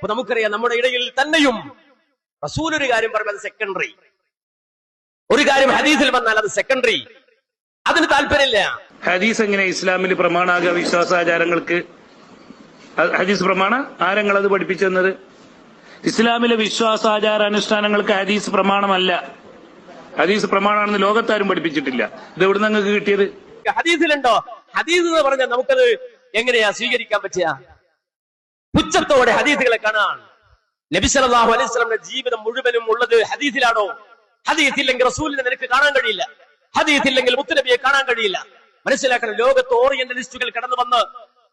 അപ്പൊ നമുക്കറിയാം നമ്മുടെ ഇടയിൽ തന്നെയും റസൂൽ ഒരു കാര്യം പറയുമ്പോൾ അത് സെക്കൻഡറി, ഒരു കാര്യം ഹദീസിൽ വന്നാൽ അത് സെക്കൻഡറി, അതിന് താല്പര്യമില്ല. ഹദീസ് എങ്ങനെ ഇസ്ലാമിൽ പ്രമാണാകുക? വിശ്വാസാചാരങ്ങൾക്ക് ഹദീസ് പ്രമാണ? ആരങ്ങൾ അത് പഠിപ്പിച്ചെന്നത്? ഇസ്ലാമിലെ വിശ്വാസാചാര അനുഷ്ഠാനങ്ങൾക്ക് ഹദീസ് പ്രമാണമല്ല. ഹദീസ് പ്രമാണമാണെന്ന് ലോകത്താരും പഠിപ്പിച്ചിട്ടില്ല. ഇത് എവിടെ നിങ്ങൾക്ക് കിട്ടിയത്? ഹദീസിലുണ്ടോ? ഹദീസ് എന്ന് പറഞ്ഞാൽ നമുക്കത് എങ്ങനെയാ സ്വീകരിക്കാൻ പറ്റുക? പുച്ഛത്തോടെ ഹദീസുകളെ കാണാൻ. നബി സല്ലല്ലാഹു അലൈഹി വസല്ലമയുടെ ജീവിതം മുഴുവനും ഉള്ളത് ഹദീസിലാണോ? ഹദീസ് ഇല്ലെങ്കിൽ റസൂലിനെ നിനക്ക് കാണാൻ കഴിയില്ല. ഹദീസ് ഇല്ലെങ്കിൽ മുത്തുനബിയെ കാണാൻ കഴിയില്ല. മനസ്സിലാക്കണം, ലോകത്ത് ഓറിയന്റലിസ്റ്റുകൾ കടന്നു വന്ന്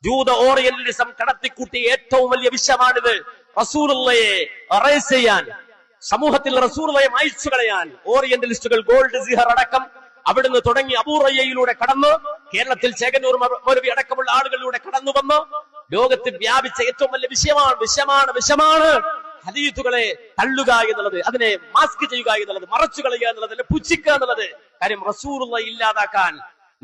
ജൂത ഓറിയന്റലിസം കടത്തിക്കൂട്ടിയ ഏറ്റവും വലിയ വിഷയമാണിത്. റസൂലുള്ളയെ അറേസ് ചെയ്യാൻ, സമൂഹത്തിൽ റസൂലുള്ളയെ മായ്ച്ചു കളയാൻ ഓറിയന്റലിസ്റ്റുകൾ ഗോൾഡ് സിഹർ അടക്കം അവിടുന്ന് തുടങ്ങി അബൂറയ്യയിലൂടെ കടന്ന് കേരളത്തിൽ ചേകന്നൂർ മൗലവി അടക്കമുള്ള ആളുകളിലൂടെ കടന്നു വന്ന് ലോകത്തിൽ വ്യാപിച്ച ഏറ്റവും വലിയ വിഷയമാണ് ഹദീസുകളെ തള്ളുക എന്നുള്ളത്, അതിനെ മാസ്ക് ചെയ്യുക എന്നുള്ളത്, മറച്ചു കളയുക എന്നുള്ളത്, പുച്ഛിക്കുക എന്നുള്ളത്. കാര്യം റസൂലുള്ള ഇല്ലാതാക്കാൻ,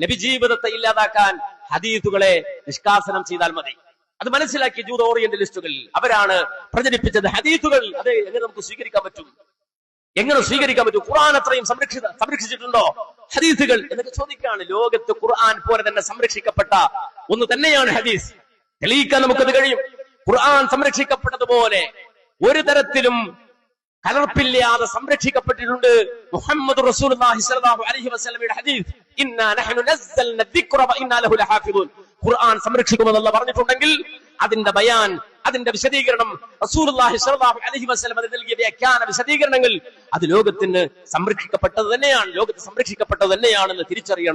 നബി ജീവിതത്തെ ഇല്ലാതാക്കാൻ ഹദീസുകളെ നിഷ്കാസനം ചെയ്താൽ മതി. അത് മനസ്സിലാക്കിയ ജൂത ഓറിയന്റലിസ്റ്റുകൾ അവരാണ് പ്രചരിപ്പിച്ചത് ഹദീസുകൾ. അത് എങ്ങനെ നമുക്ക് സ്വീകരിക്കാൻ പറ്റും? എങ്ങനെ സ്വീകരിക്കാൻ പറ്റും? ഖുർആൻ അത്രയും സംരക്ഷിച്ചിട്ടുണ്ടോ ഹദീസുകൾ എന്നൊക്കെ ചോദിക്കുകയാണ്. ലോകത്ത് ഖുർആൻ പോലെ തന്നെ സംരക്ഷിക്കപ്പെട്ട ഒന്ന് തന്നെയാണ് ഹദീസ്. തെളിയിക്കാൻ നമുക്കത് കഴിയും. ഖുർആൻ സംരക്ഷിക്കപ്പെട്ടതുപോലെ ഒരു തരത്തിലും കലർപ്പില്ലാതെ സംരക്ഷിക്കപ്പെട്ടിട്ടുണ്ട് മുഹമ്മദ് റസൂലുള്ളാഹി സ്വല്ലല്ലാഹു അലൈഹി വസല്ലമയുടെ ഹദീസ്. ഇന്നാ നഹ്നു നസ്സൽന ദിക്റ വ ഇന്നാ ലഹു ലഹാഫിദൂൻ. ഖുർആൻ സംരക്ഷിക്കുമെന്ന് അല്ലാഹു പറഞ്ഞിട്ടുണ്ടെങ്കിൽ അതിന്റെ ബയാൻ, അതിന്റെ വിശദീകരണം, റസൂലുള്ളാഹി സ്വല്ലല്ലാഹു അലൈഹി വസല്ലം നൽകിയ വ്യാഖ്യാന വിശദീകരണങ്ങൾ അത് ലോകത്തിന് സംരക്ഷിക്കപ്പെട്ടത് തന്നെയാണ്, ലോകത്ത് സംരക്ഷിക്കപ്പെട്ടത് തന്നെയാണെന്ന് തിരിച്ചറിയണം.